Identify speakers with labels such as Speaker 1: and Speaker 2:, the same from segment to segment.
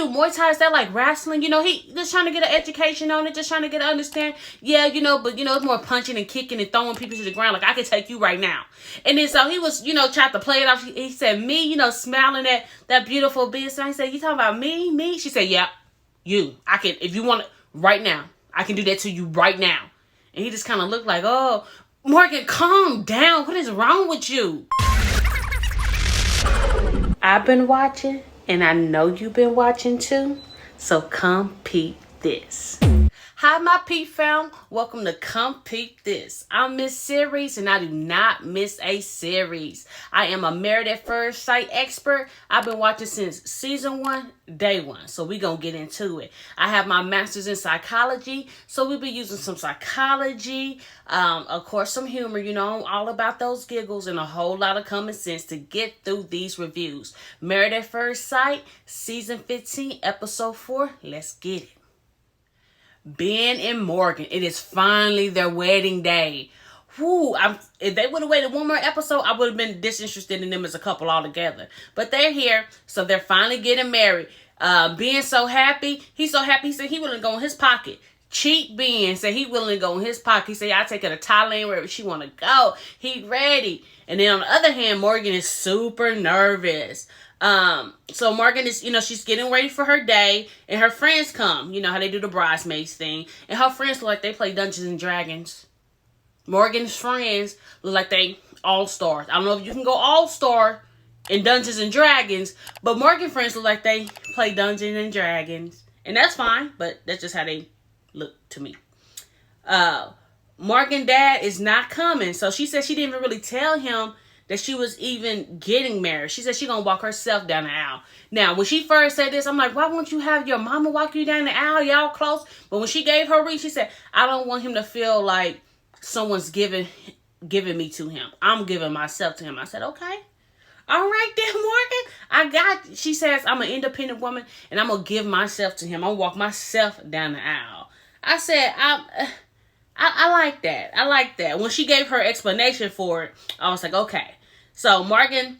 Speaker 1: Muay Thai? Is that like wrestling? You know, he just trying to get an education on it, just trying to get an understand. Yeah, you know, but you know, it's more punching and kicking and throwing people to the ground. Like, I can take you right now. And then so he was, you know, tried to play it off. He said, me, you know, smiling at that beautiful business. He said, you talking about me? Me? She said, yeah, you. I can, if you want it right now, I can do that to you right now. And he just kind of looked like, oh, Morgan, calm down. What is wrong with you? I've been watching, and I know you've been watching too. So come peep this. Hi, my peep fam. Welcome to Come Peep This. I'm Miss Series, and I do not miss a series. I am a Married at First Sight expert. I've been watching since season 1, day 1. So we're going to get into it. I have my master's in psychology, so we'll be using some psychology, of course, some humor. You know, I'm all about those giggles and a whole lot of common sense to get through these reviews. Married at First Sight, season 15, episode 4. Let's get it. Ben and Morgan, it is finally their wedding day. Whoo, if they would have waited one more episode, I would have been disinterested in them as a couple altogether. But they're here, so they're finally getting married. Ben so happy. He's so happy, he said he willing to go in his pocket. Cheat Ben said he willing to go in his pocket. He said, I'll take her to Thailand, wherever she want to go. He ready. And then on the other hand, Morgan is super nervous. So Morgan is, you know, she's getting ready for her day, and her friends come. You know how they do the bridesmaids thing. And her friends look like they play Dungeons and Dragons. Morgan's friends look like they all-stars. I don't know if you can go all-star in Dungeons and Dragons, but Morgan's friends look like they play Dungeons and Dragons. And that's fine, but that's just how they look to me. Morgan's dad is not coming. So she said she didn't even really tell him that she was even getting married. She said she gonna walk herself down the aisle. Now, when she first said this, I'm like, why won't you have your mama walk you down the aisle? Y'all close. But when she gave her ring, she said, I don't want him to feel like someone's giving me to him. I'm giving myself to him. I said, okay. All right then, Morgan. She says, I'm an independent woman, and I'm gonna give myself to him. I'm gonna walk myself down the aisle. I said, I like that. I like that. When she gave her explanation for it, I was like, okay. So Morgan,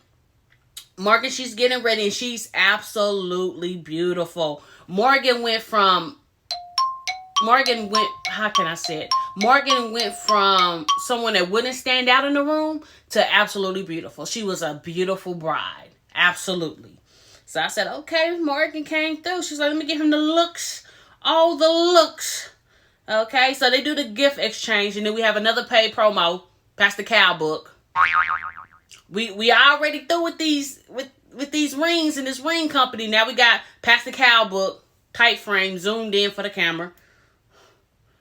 Speaker 1: she's getting ready, and she's absolutely beautiful. Morgan went from someone that wouldn't stand out in the room to absolutely beautiful. She was a beautiful bride. Absolutely. So I said, okay, Morgan came through. She's like, let me give him the looks. All the looks. Okay, so they do the gift exchange, and then we have another paid promo, Pastor Cal book. We already through with these rings in this ring company. Now we got Pastor Cal book, tight frame, zoomed in for the camera.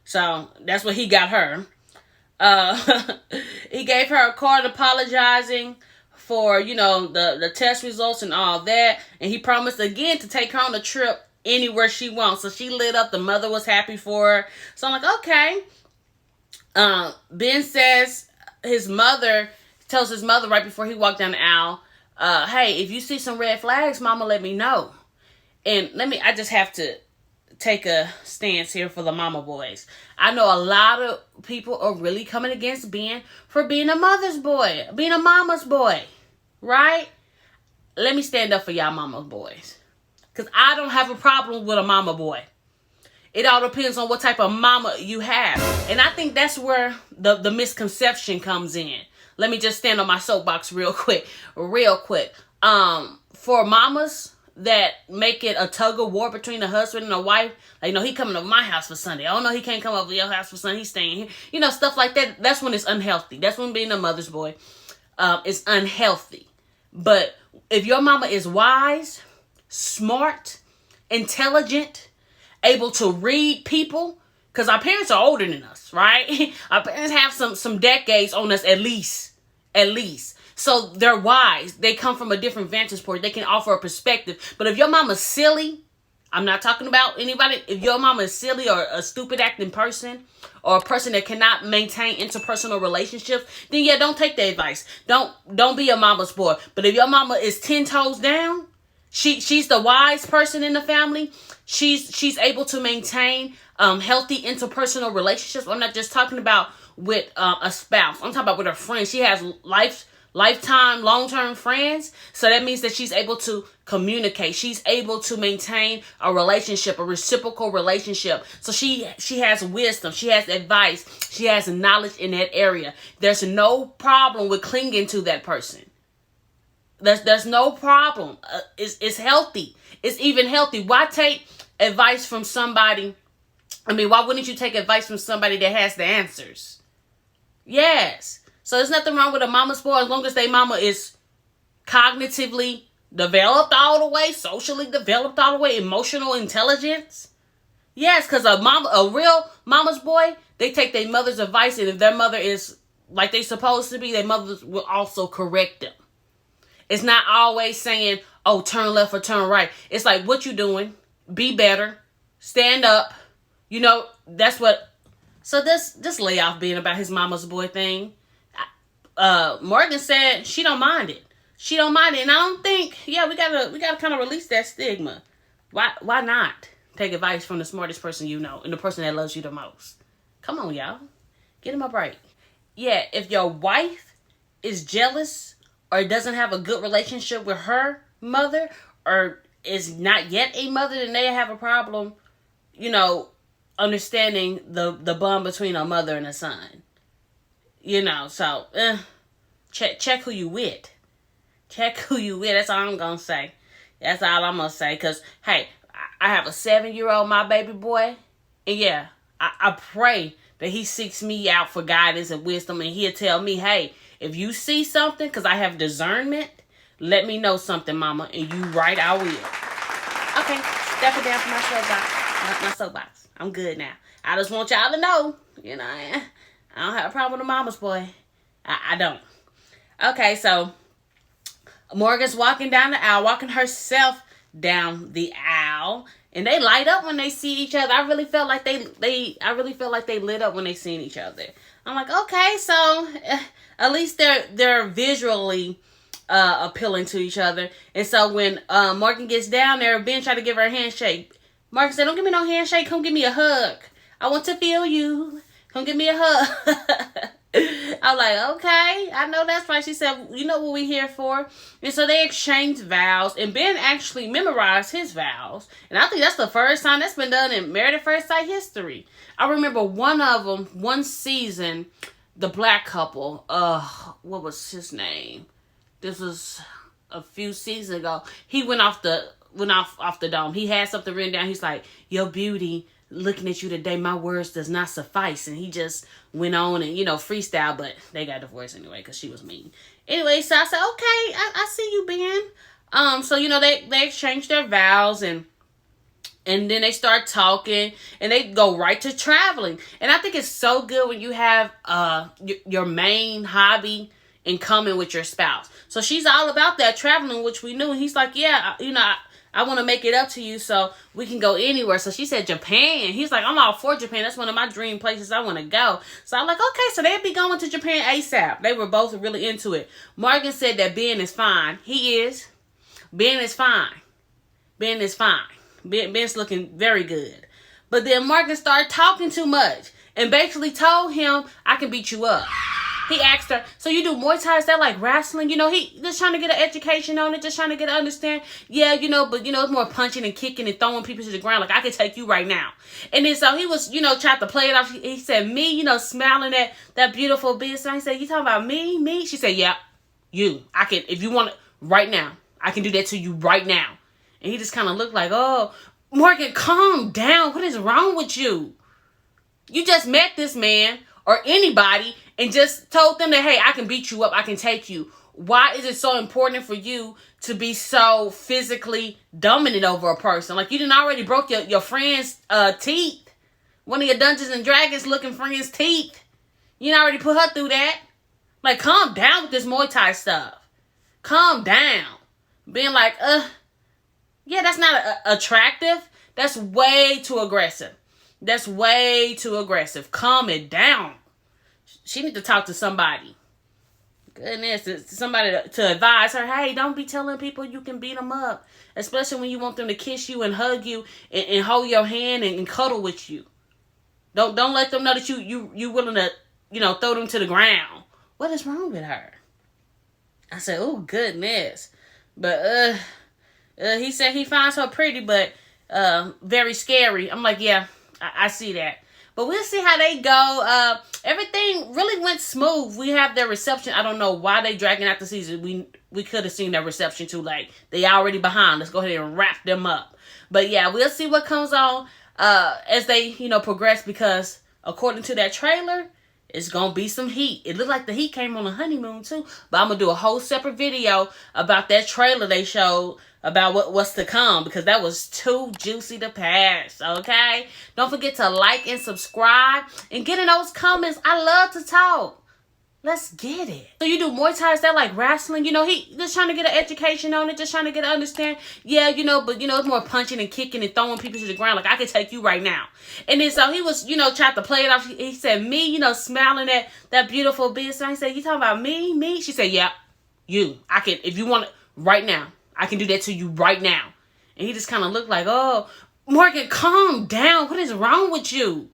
Speaker 1: So that's what he got her. He gave her a card apologizing for, you know, the test results and all that, and he promised again to take her on a trip anywhere she wants. So she lit up. The mother was happy for her. So I'm like, okay. Ben says tells his mother right before he walked down the aisle, hey, if you see some red flags, mama, let me know. And I just have to take a stance here for the mama boys. I know a lot of people are really coming against Ben for being a mother's boy, being a mama's boy, right? Let me stand up for y'all mama's boys. Because I don't have a problem with a mama boy. It all depends on what type of mama you have. And I think that's where the misconception comes in. Let me just stand on my soapbox real quick. For mamas that make it a tug of war between a husband and a wife, like, you know, he coming to my house for Sunday. Oh, no, he can't come over to your house for Sunday. He's staying here. You know, stuff like that. That's when it's unhealthy. That's when being a mother's boy is unhealthy. But if your mama is wise, smart, intelligent, able to read people, because our parents are older than us, right? Our parents have some decades on us at least. So they're wise. They come from a different vantage point. They can offer a perspective. But if your mama's silly, I'm not talking about anybody. If your mama is silly or a stupid acting person, or a person that cannot maintain interpersonal relationships, then yeah, don't take the advice. Don't be a mama's boy. But if your mama is 10 toes down, she's the wise person in the family. She's able to maintain healthy interpersonal relationships. I'm not just talking about with a spouse. I'm talking about with her friends. She has lifetime, long-term friends. So that means that she's able to communicate. She's able to maintain a relationship, a reciprocal relationship. So she has wisdom. She has advice. She has knowledge in that area. There's no problem with clinging to that person. There's no problem. It's healthy. It's even healthy. Why take advice from somebody? I mean, why wouldn't you take advice from somebody that has the answers? Yes. So there's nothing wrong with a mama's boy as long as their mama is cognitively developed all the way, socially developed all the way, emotional intelligence. Yes, because a real mama's boy, they take their mother's advice, and if their mother is like they supposed to be, their mothers will also correct them. It's not always saying, oh, turn left or turn right. It's like, what you doing? Be better. Stand up. You know, that's what. So this lay off being about his mama's boy thing. Morgan said she don't mind it. She don't mind it. And I don't think, we gotta kind of release that stigma. Why not take advice from the smartest person you know and the person that loves you the most? Come on, y'all. Get him a break. Yeah, if your wife is jealous or doesn't have a good relationship with her mother or is not yet a mother, then they have a problem, understanding the bond between a mother and a son. So check who you with. Check who you with. That's all I'm gonna say. That's all I'm gonna say. Cause hey, I have a 7-year-old, my baby boy, and yeah, I pray that he seeks me out for guidance and wisdom, and he'll tell me, hey, if you see something, cause I have discernment, let me know something, mama, and you right, I will. Okay, step it down for my soapbox. My soapbox. I'm good now. I just want y'all to know, I don't have a problem with a mama's boy. I don't. Okay, so Morgan's walking down the aisle, walking herself down the aisle, and they light up when they see each other. I really felt like they lit up when they seen each other. I'm like, okay, so at least they're visually appealing to each other. And so when Morgan gets down there, Ben tried to give her a handshake. Morgan said, don't give me no handshake, come give me a hug. I want to feel you. Come give me a hug. I was like, okay, I know that's right. She said, you know what we here for? And so they exchanged vows, and Ben actually memorized his vows. And I think that's the first time that's been done in Married at First Sight history. I remember one of them, one season, the black couple, what was his name? This was a few seasons ago. He went off the dome. He had something written down. He's like, your beauty, looking at you today, my words does not suffice. And he just went on and, freestyle, but they got divorced anyway because she was mean. Anyway, so I said, okay, I see you, Ben. So, they exchanged their vows and then they start talking and they go right to traveling. And I think it's so good when you have your main hobby in common with your spouse. So she's all about that traveling, which we knew. And he's like, yeah, I want to make it up to you so we can go anywhere. So she said Japan. He's like, I'm all for Japan. That's one of my dream places I want to go. So I'm like, okay, so they'll be going to Japan ASAP. They were both really into it. Morgan said that Ben is fine. He is. Ben is fine. Ben is fine. Ben's looking very good. But then Morgan started talking too much and basically told him, I can beat you up. He asked her, so you do Muay Thai? Is that like wrestling? He just trying to get an education on it, just trying to get an understand. Yeah, but it's more punching and kicking and throwing people to the ground. Like, I can take you right now. And then so he was, trying to play it off. He said, me, smiling at that beautiful business. And I said, you talking about me? Me? She said, yeah, you. I can, if you want it right now, I can do that to you right now. And he just kind of looked like, oh, Morgan, calm down. What is wrong with you? You just met this man or anybody and just told them that, hey, I can beat you up. I can take you. Why is it so important for you to be so physically dominant over a person? Like, you didn't already broke your friend's teeth. One of your Dungeons and Dragons looking friend's teeth. You done already put her through that. Like, calm down with this Muay Thai stuff. Calm down. Being like, yeah, that's not attractive. That's way too aggressive. That's way too aggressive. Calm it down. She need to talk to somebody. Goodness, somebody to advise her, hey, don't be telling people you can beat them up. Especially when you want them to kiss you and hug you and hold your hand and cuddle with you. Don't let them know that you willing to, throw them to the ground. What is wrong with her? I said, oh, goodness. But he said he finds her pretty, but very scary. I'm like, yeah, I see that. But we'll see how they go. Everything really went smooth. We have their reception. I don't know why they dragging out the season. We could have seen their reception too late. They already behind. Let's go ahead and wrap them up. But yeah, we'll see what comes on as they, progress, because according to that trailer, it's going to be some heat. It looked like the heat came on a honeymoon too. But I'm going to do a whole separate video about that trailer they showed about what's to come, because that was too juicy to pass, okay? Don't forget to like and subscribe and get in those comments. I love to talk. Let's get it. So you do Muay Thai, is that like wrestling? He just trying to get an education on it, just trying to get an understand. Yeah, but it's more punching and kicking and throwing people to the ground. Like, I could take you right now. And then so he was, trying to play it off. He said, me, smiling at that beautiful bitch. And I said, you talking about me? Me? She said, yeah, you. I can, if you want it right now, I can do that to you right now. And he just kind of looked like, oh, Morgan, calm down. What is wrong with you?